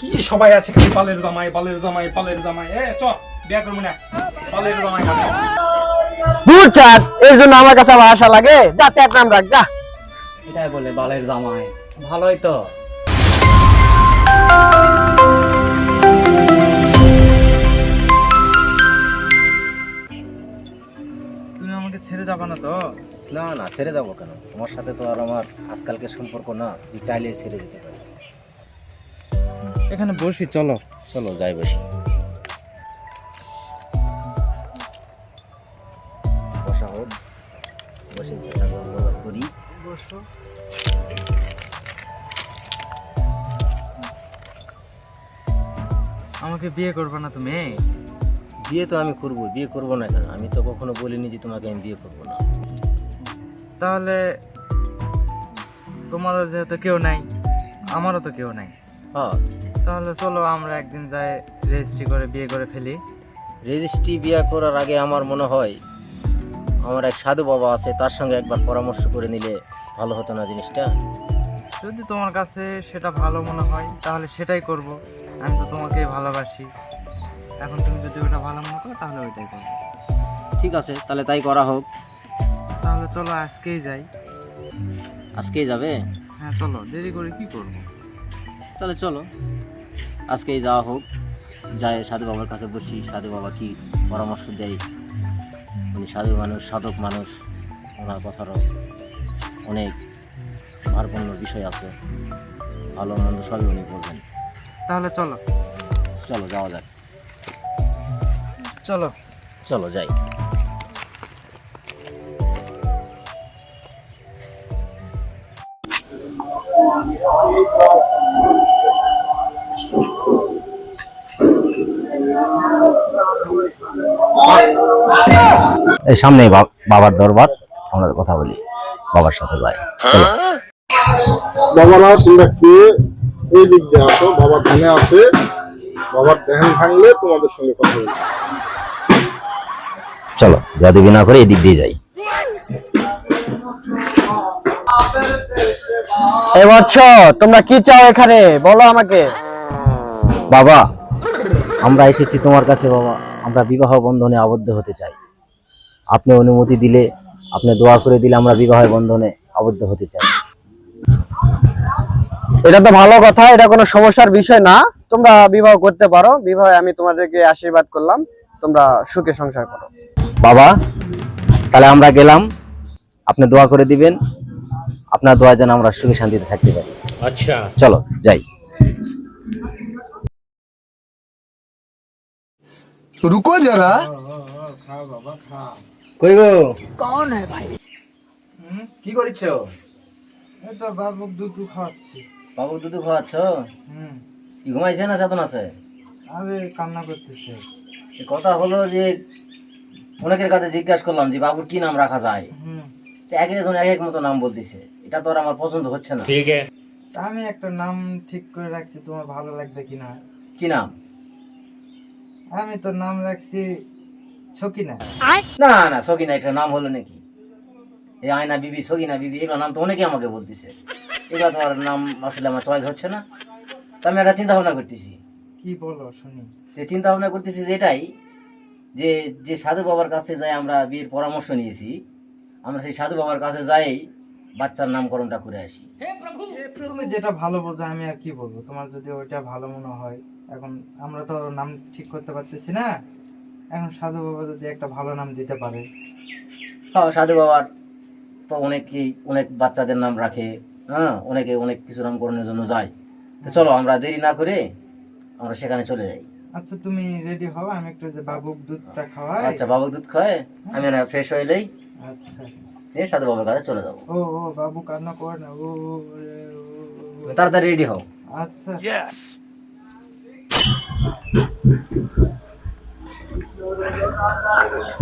কি সবাই আছে খালি পালের জামাই পালের জামাই পালের জামাই। চ বিয়া করবো না, পালের জামাই না। বুঝছাত এর জন্য আমার কাছে আবার আশা লাগে। যা চাপ নাম রাখ যা। এটাই বলে বালের জামাই, ভালোই তো। তুমি আমাকে ছেড়ে যাবা না তো? না না, ছেড়ে যাবো কেন? তোমার সাথে তো আর আমার আজকালকে সম্পর্ক না যে চাইলে ছেড়ে যেতে পারি। এখানে বসি, চলো। চলো যাই বসি। বসা হোক, বসে গল্প করি। বসো। আমাকে বিয়ে করবে না তুমি? বিয়ে তো আমি করবো, বিয়ে করবো না কেন? আমি তো কখনো বলিনি যে তোমাকে আমি বিয়ে করবো না। তাহলে তোমারও যেহেতু কেউ নাই, আমারও তো কেউ নাই, হ্যাঁ, তাহলে চলো আমরা একদিন যাই রেজিস্ট্রি করে বিয়ে করে ফেলি। রেজিস্ট্রি বিয়ে করার আগে আমার মনে হয় আমার এক সাধু বাবা আছে, তার সঙ্গে একবার পরামর্শ করে নিলে ভালো হতো না জিনিসটা? যদি তোমার কাছে সেটা ভালো মনে হয় তাহলে সেটাই করব। আমি তো তোমাকেই ভালোবাসি, এখন তুমি যদি ওটা ভালো মনে করো তাহলে ওইটাই করবো। ঠিক আছে, তাহলে তাই করা হোক। তাহলে চলো আজকেই যাই। আজকেই যাবে? হ্যাঁ চলো, দেরি করে কি করব? তাহলে চলো আজকেই যাওয়া হোক। যাই সাধু বাবার কাছে বসি, সাধু বাবা কি পরামর্শ দেয়। উনি সাধু মানুষ, সাধক মানুষ, ওনার কথারও অনেক ভারপূর্ণ বিষয় আছে, ভালো মন্দ সবই উনি বলবেন। তাহলে চলো। চলো যাওয়া যাক। চলো। চলো যাই। এই সামনে বাবার দরবার, আমরা কথা বলি বাবার সাথে। যাই চলো। বাবারা তোমরা কে? এই দিক দিয়ে আসো, বাবা ধ্যানে আছে। বাবার ধ্যান ভাঙলে তোমাদের সঙ্গে কথা বলবো। চলো যাদুবি না করে এদিক দিয়ে যাই। এই বৎস, তোমরা কি চাও এখানে বলো আমাকে। বাবা, আমরা এসেছি তোমার কাছে। বাবা, আমরা বিবাহ বন্ধনে আবদ্ধ হতে চাই। আপনি অনুমতি দিলে, আপনি দোয়া করে দিলে আমরা বিবাহ বন্ধনে আবদ্ধ হতে চাই। এটা তো ভালো কথা, এটা কোনো সমস্যার বিষয় না। তোমরা বিবাহ করতে পারো। বিবাহে আমি তোমাদেরকে আশীর্বাদ করলাম, তোমরা সুখে সংসার করো। বাবা, তাহলে আমরা গেলাম। আপনি দোয়া করে দিবেন, আপনার দোয়া যেন আমরা সুখে শান্তিতে থাকতে পারি। আচ্ছা, চলো যাই। रुको जरा। খাও বাবা খাও। কই গো? কোন হে ভাই? কি করছ? এই তো বাবুক দুধ খাওয়াচ্ছি। বাবু দুধ খাওয়াচ্ছ? হুম। কি ঘুমাইছে না চেতন আছে? আরে কান্না করতেছে। সে কথা হলো যে অনেকের কাছে জিজ্ঞাসা করলাম যে বাবুর কি নাম রাখা যায়। হুম। এক একজন এক এক মতো নাম বলতেছে, এটা তো আর আমার পছন্দ হচ্ছে না। তা আমি একটা নাম ঠিক করে রাখছি, তোমার ভালো লাগবে কিনা। কি নাম? আমি তো নাম রাখছি সকিনা। না না, সকিনা একটা নাম হলো নাকি? এই আয়না বিবি, সকিনা বিবি, এগুলো নাম তো অনেকে আমাকে বলতেছে। এগুলো তোমার নাম আসলে আমার চয়েস হচ্ছে না। তো আমি একটা চিন্তা ভাবনা করতেছি। কি বলো শুনি। যে চিন্তা ভাবনা করতেছি যে এটাই, যে যে সাধু বাবার কাছে যাই আমরা বিয়ের পরামর্শ নিয়েছি, আমরা সেই সাধু বাবার কাছে যাই বাচ্চার নামকরণটা করে আসি। তুমি যেটা ভালো বোঝো, আমি আর কি বলবো। তোমার যদি ওইটা ভালো মনে হয়। এখন আমরা তো নাম ঠিক করতে পারতেছি না। এখন সাধু বাবা যদি একটা ভালো নাম দিতে পারে। হ্যাঁ, সাধু বাবার তো অনেকেই অনেক বাচ্চাদের নাম রাখে। হ্যাঁ, অনেকে অনেক কিছু নামকরণের জন্য যায়। তো চলো আমরা দেরি না করে আমরা সেখানে চলে যাই। আচ্ছা তুমি রেডি হও, আমি একটু যে বাবুক দুধটা খাওয়াই। আচ্ছা, বাবুর দুধ খায় আমি না ফ্রেশ হয়ে যাই, আচ্ছা। সাধু বাবার কাছে চলে যাবো। ও ও বাবু কান্না করে না। ও ও, তুমি তাড়াতাড়ি রেডি হও। আচ্ছা।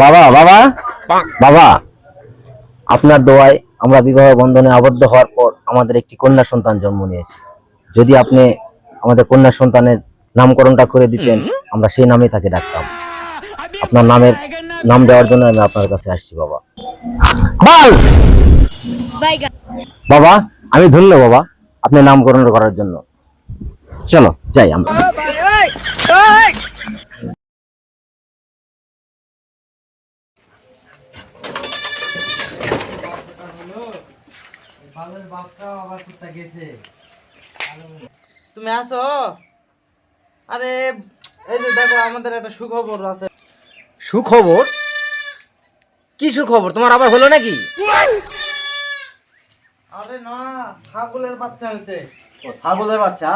বাবা, বাবা, বাবা, আপনার দোয়ায় আমরা বিবাহ বন্ধনে আবদ্ধ হওয়ার পর আমাদের একটি কন্যা সন্তান জন্ম নিয়েছে। যদি আপনি আমাদের কন্যা সন্তানের নামকরণটা করে দিতেন, আমরা সেই নামেই তাকে ডাকতাম। আপনার নাম দেওয়ার জন্য আমি আপনার কাছে আসছি বাবা। বল বাবা, আমি ধন্য বাবা আপনি নামকরণ করার জন্য। চলো যাই আমরা। বালের বাপটা আবার কোথায় গেছে? তুমি আছো? আরে এই যে দেখো আমাদের একটা সুখবর আছে। সুখবর? কি সুখবর? তোমার আবার হলো নাকি? আরে না, ছাগলের বাচ্চা হয়েছে। ও ছাগলের বাচ্চা?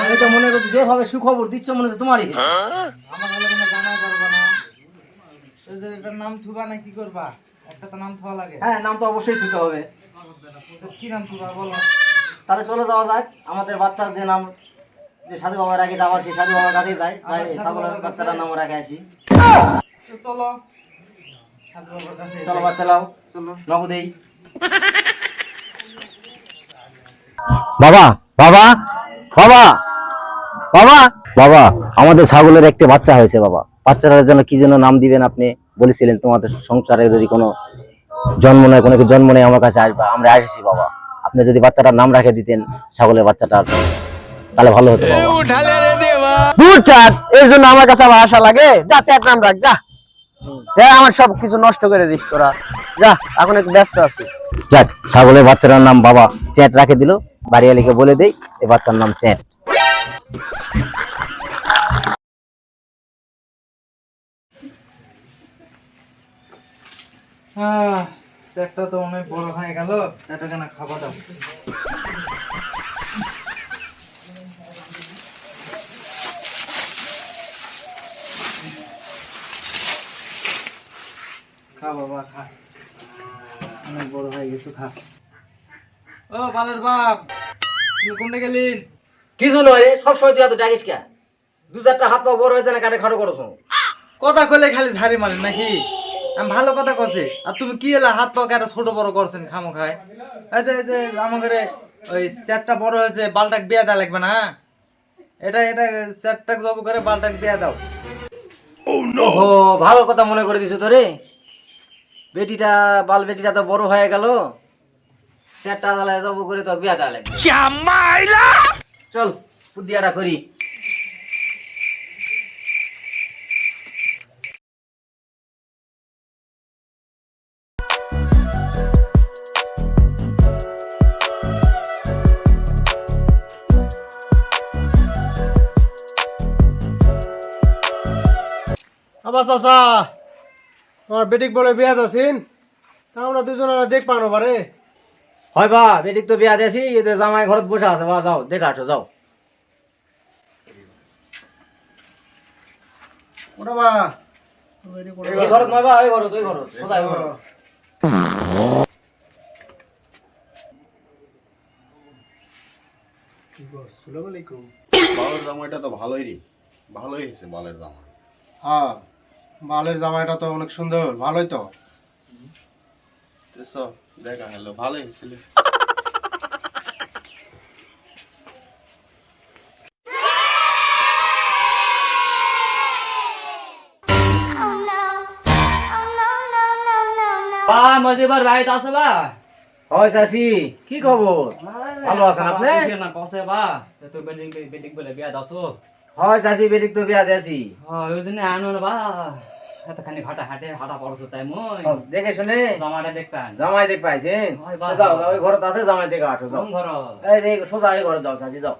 আমি তো মনে করছি যেভাবে সুখবর দিচ্ছ মনে হচ্ছে তোমারই। আমার হলে কোনো জানাই পারবা না। এই যে এটার নাম থুবা না কি করবা? একটা তো নাম থোয়া লাগে। হ্যাঁ, নাম তো অবশ্যই দিতে হবে। তো কি নাম থুবা বলো? তাহলে চলে যাওয়া যাক, আমাদের বাচ্চার যে নাম, যে সাধু বাবার আগে যাওয়া, সেই সাধু বাবার কাছে যাই, যাই ছাগলের বাচ্চাটার নাম রাখে আসি। তো চলো সাধু বাবার কাছে চলো যাই। বাচ্চা লাও, চলো। নগদেই। বাবা বাবা বাবা বাবা বাবা, আমাদের ছাগলের একটি বাচ্চা হয়েছে বাবা। বাচ্চাটার জন্য কি যেন নাম দিবেন আপনি বলেছিলেন, তোমাদের সংসারে যদি কোনো জন্ম নেয়, কোনো কিছু জন্ম নেই আমার কাছে আসবা, আমরা আসছি বাবা। আপনি যদি বাচ্চাটার নাম রাখে দিতেন ছাগলের বাচ্চাটার, তাহলে ভালো হতো বাবা। দূর চাঁদ, এর জন্য আমার কাছে আবার আশা লাগে? যা চ্যাট নাম রাখ, যা। হ্যাঁ, আমার সব কিছু নষ্ট করে দিস তোরা। যা, এখন একটু ব্যস্ত আছি। যাক, ছাগলের বাচ্চাটার নাম বাবা চ্যাট রাখে দিল। বাড়িয়ালিকে বলে দেই এই বাচ্চার নাম চ্যাট। সেটটা তো অনেক বড় হয়ে গেল, এটা কেন খাবার দাও। খা বাবা খা, অনেক বড় হয়ে গেছো, খা। ও বালের বাপ, তুমি কোনটা গেলিন? কিছু নয় রে, সবসময় তুই এত ডাকিস কে? দু চারটা হাত পা বড় হয়েছে না, কাটে খাটো করছো। কথা কইলে খালি ঝাড়ি মারেন নাকি? আমি ভালো কথা কছি, আর তুমি কি এলা হাত পা কেটে ছোট বড় করছেন খামো খায়? এই যে আমাদের ওই চারটা বড় হয়েছে, বালটাক বিয়া দেওয়া লাগবে না? এটা এটা চারটা জব করে বালটাক বিয়া দাও। ও ভালো কথা মনে করে দিছো তো রে। বেটিটা বাল বেটিটা তো বড় হয়ে গেল, সেটটা তাহলে জব করে তো বিয়া দেওয়া লাগবে। চল বুদ্ধিয়াটা করি। আবার চাচা, তোমার বেটিক বলে বিয়াত আছেন, তা আমরা দুজন দেখ পানো পারে। হয় বা বেটিক তো বিয়া দিয়েছি, এদের জামাই ঘরত বসে আছে, বা যাও দেখা আসো যাও। ওটা বা এই ঘরত নয় বা ওই ঘরত, ওই ঘরত সোজা ওই ঘরত। বালের জামাইটা তো ভালোই রে, ভালোই হয়েছে বালের জামাই। হ্যাঁ, বালের জামাইটা তো অনেক সুন্দর, ভালোই তো। দেখা হলো ভালোই হয়েছিল। বা মজিবার বাড়িতে আছে বা? হয় চাচি, কি খবর? ভালো আছেন আপনি? না কসে বা তো বেডিং বেডিং বলে বিয়া দাসো। হয় চাচি, বেটিক তো বিয়া দিয়েছি। হ্যাঁ, ওই জন্য আনো না বা, এতখানি হাঁটা হাঁটে হাঁটা পড়ছো তাই মই দেখে শুনে জামাটা দেখবেন। জামাই দেখ পাইছেন? হয় বা। যাও যাও, ওই ঘরত আছে, জামাই দেখে আঠো যাও। কোন ঘর? এই যে সোজা এই ঘরে যাও চাচি, যাও।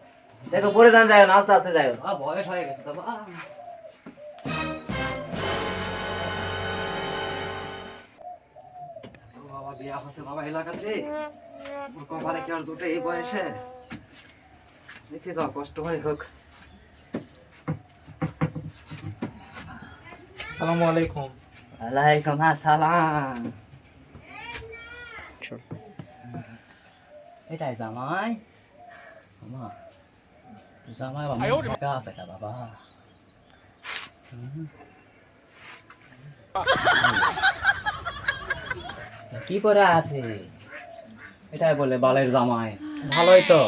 দেখো পরে যান, যায় না, আস্তে আস্তে যায়। বয়স হয়ে গেছে তো বা। ও বাবা বিয়া হচ্ছে বাবা এলাকাতে, ওর কপালে কি আর জোটে এই বয়সে? দেখে যাও, কষ্ট হয় হোক। আসসালামু আলাইকুম। ওয়ালাইকুম আসসালাম। এটাই জামাই? আমা জামাই বাবা টাকা আছে কা বাবা? কি করে আছে? এটাই বলে বালের জামাই, ভালোই তো।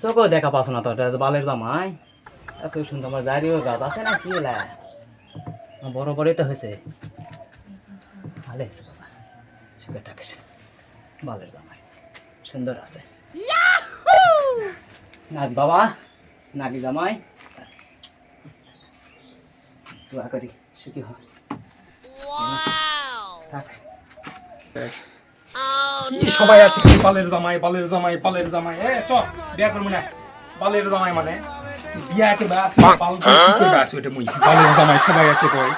চোখও দেখা পাচ্ছ না তো, এটা তো বালের জামাই। এত সুন্দর, আমার দাঁড়িয়েও গাছ আছে না কি এলা? বড় বড়ই তো হয়েছে, ভালো হয়েছে বাবা, সুখে থাকিস। বালের জামাই সুন্দর আছে। নাক বাবা, নাকি জামাই, দোয়া করি সুখী হয়। থাক। কি সবাই আছে কি বালের জামাই বালের জামাই বালের জামাই, চ বিয়া করবো না। বালের জামাই মানে বিয়া করবে আসে, বাল কি করবে আসে ওটা মুই। বালের জামাই সবাই আসে কই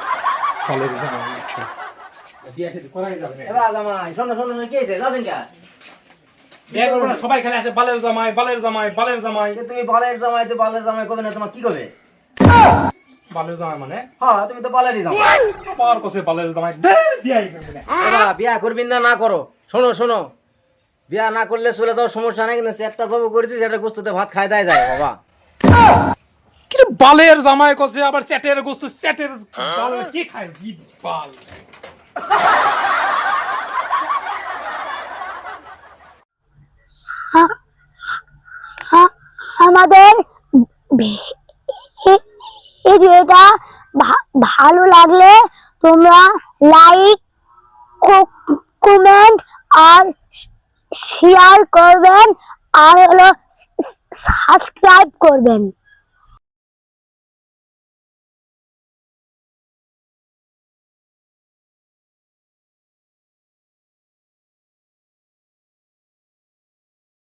বালের জামাই। বিয়া খেতে করাই যাবে না। জামাই শোনো শোনো কি হয়েছে যাচ্ছেন কে? বিয়া করবো না, সবাই খেলে আসে বালের জামাই বালের জামাই বালের জামাই। তুমি বালের জামাই তো বালের জামাই কবে না তোমার কি কবে? বালের জামাই মানে হ্যাঁ তুমি তো বালেরই জামাই। আবার কসে বালের জামাই বিয়াই করবে না। বাবা বিয়া করবি না না করো, শোনো শোনো, বিয়া না করলে চলে যাওয়ার সমস্যা নাই, কিন্তু একটা জব করেছি সেটা গোস্তুতে ভাত খাই দেয় যায় বাবা। কি রে বালের জামাই কসে আবার চ্যাটের গোস্ত চ্যাটের বাল কি খায় কি বাল। আমাদের ভিডিওটা ভালো লাগলে তোমরা লাইক, কমেন্ট আর শেয়ার করবেন আর হলো সাবস্ক্রাইব করবেন।